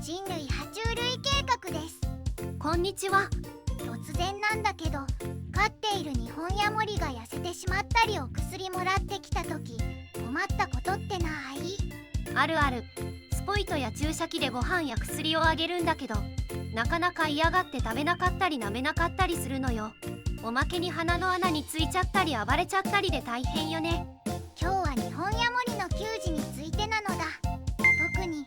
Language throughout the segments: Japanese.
人類爬虫類計画です。こんにちは。突然なんだけど、飼っているニホンヤモリが痩せてしまったりお薬もらってきた時、困ったことってない？あるある。スポイトや注射器でご飯や薬をあげるんだけど、なかなか嫌がって食べなかったり舐めなかったりするのよ。おまけに鼻の穴についちゃったり暴れちゃったりで大変よね。今日はニホンヤモリの給仕についてなのだ。特に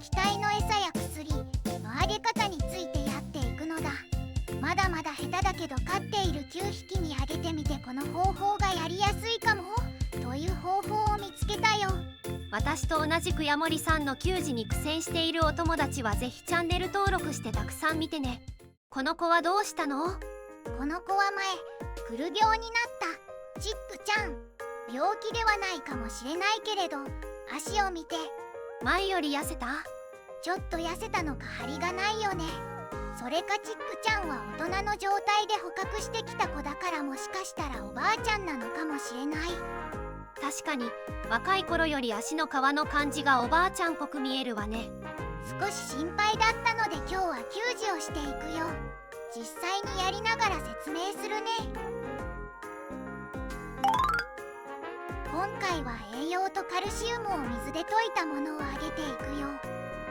液体の餌や薬のあげ方についてやっていくのだ。まだまだ下手だけど飼っている9匹にあげてみてこの方法がやりやすいかもという方法を見つけたよ。私と同じくヤモリさんの給仕に苦戦しているお友達はぜひチャンネル登録してたくさん見てね。この子はどうしたの？この子は前、くる病になったチックちゃん。病気ではないかもしれないけれど、足を見て。前より痩せた？ちょっと痩せたのか張りがないよね。それかチックちゃんは大人の状態で捕獲してきた子だからもしかしたらおばあちゃんなのかもしれない。確かに若い頃より足の皮の感じがおばあちゃんっぽく見えるわね。少し心配だったので今日は給仕をしていくよ。実際にやりながら説明するね。今回は栄養とカルシウムを水で溶いたものをあげていくよ。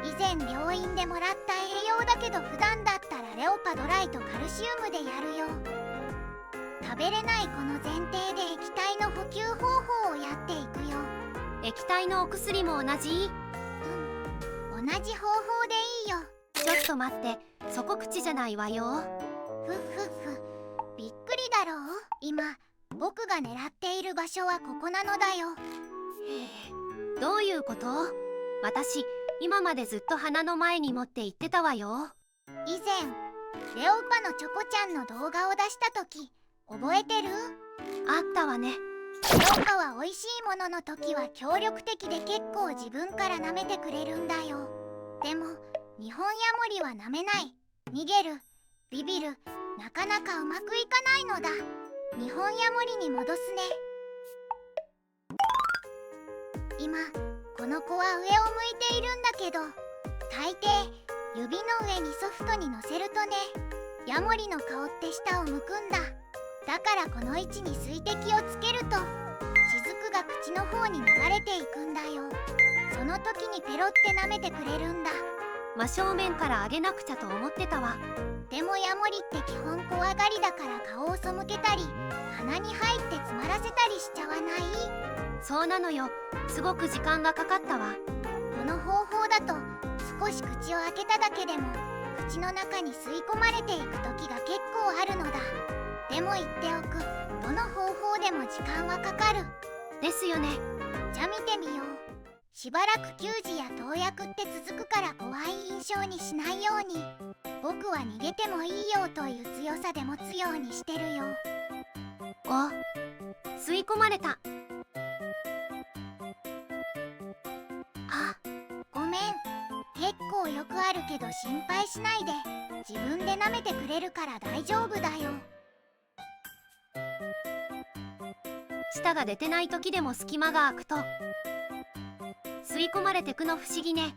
以前病院でもらった栄養だけど普段だったらレオパドライとカルシウムでやるよ。食べれないこの前提で液体の補給方法をやっていくよ。液体のお薬も同じ？同じ方法でいいよ。ちょっと待って、そこ口じゃないわよ。ふっふっふ、びっくりだろう。今僕が狙っている場所はここなのだよ。どういうこと？私今までずっと鼻の前に持って行ってたわよ。以前レオパのチョコちゃんの動画を出した時覚えてる？あったわね。レオパは美味しいものの時は協力的で結構自分から舐めてくれるんだよ。でもニホンヤモリは舐めない。逃げる、ビビる、なかなかうまくいかないのだ。ニホンヤモリに戻すね。今この子は上を向いているんだけど、大抵指の上にソフトに乗せるとね、ヤモリの顔って下を向くんだ。だからこの位置に水滴をつけると雫が口の方に流れていくんだよ。その時にペロって舐めてくれるんだ。真正面からあげなくちゃと思ってたわ。でもヤモリって基本怖がりだから顔を背けたり鼻に入って詰まらせたりしちゃわない？そうなのよ。すごく時間がかかったわ。この方法だと少し口を開けただけでも口の中に吸い込まれていく時が結構あるのだ。でも言っておく、どの方法でも時間はかかる。ですよね。じゃ見てみよう。しばらく給仕や投薬って続くから怖い印象にしないように。僕は逃げてもいいよという強さで持つようにしてるよ。吸い込まれた。あ、ごめん。結構よくあるけど心配しないで。自分で舐めてくれるから大丈夫だよ。舌が出てない時でも隙間が空くと吸い込まれてくの不思議ね。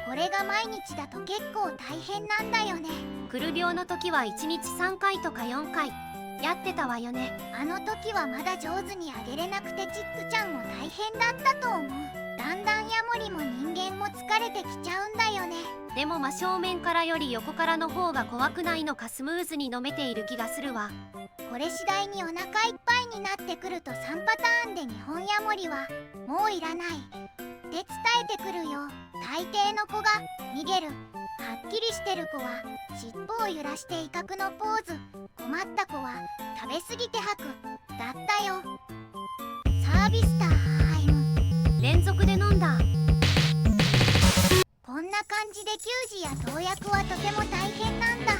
これが毎日だと結構大変なんだよね。くる病の時は1日3回とか4回やってたわよね。あの時はまだ上手にあげれなくてチックちゃんも大変だったと思う。だんだんヤモリも人間も疲れてきちゃうんだよね。でも真正面からより横からの方が怖くないのかスムーズに飲めている気がするわ。これ次第にお腹いっぱいになってくると3パターンでニホンヤモリはもういらないって伝えてくるよ。大抵の子が逃げる、はっきりしてる子は尻尾を揺らして威嚇のポーズ、困った子は食べ過ぎて吐くだったよ。サービスタイム。連続で飲んだ。こんな感じで給仕や投薬はとても大変なんだ。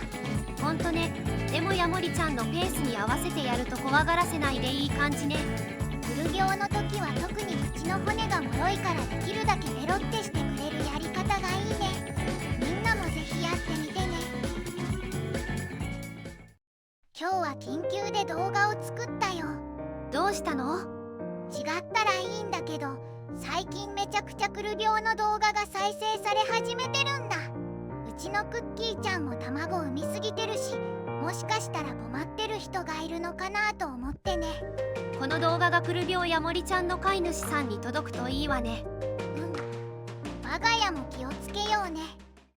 ほんとね。でもヤモリちゃんのペースに合わせてやると怖がらせないでいい感じね。くる病の時は特に口の骨が脆いからできるだけペロってしてくれるやり方がいいね。みんなもぜひやってみてね。今日は緊急で動画を作ったよ。どうしたの？違ったらいいんだけど、最近めちゃくちゃくる病の動画が再生され始めてるんだ。うちのクッキーちゃんも卵を産みすぎてるし、もしかしたら困ってる人がいるのかなと思ってね。この動画がくる病やもりちゃんの飼い主さんに届くといいわね。我が家も気をつけようね。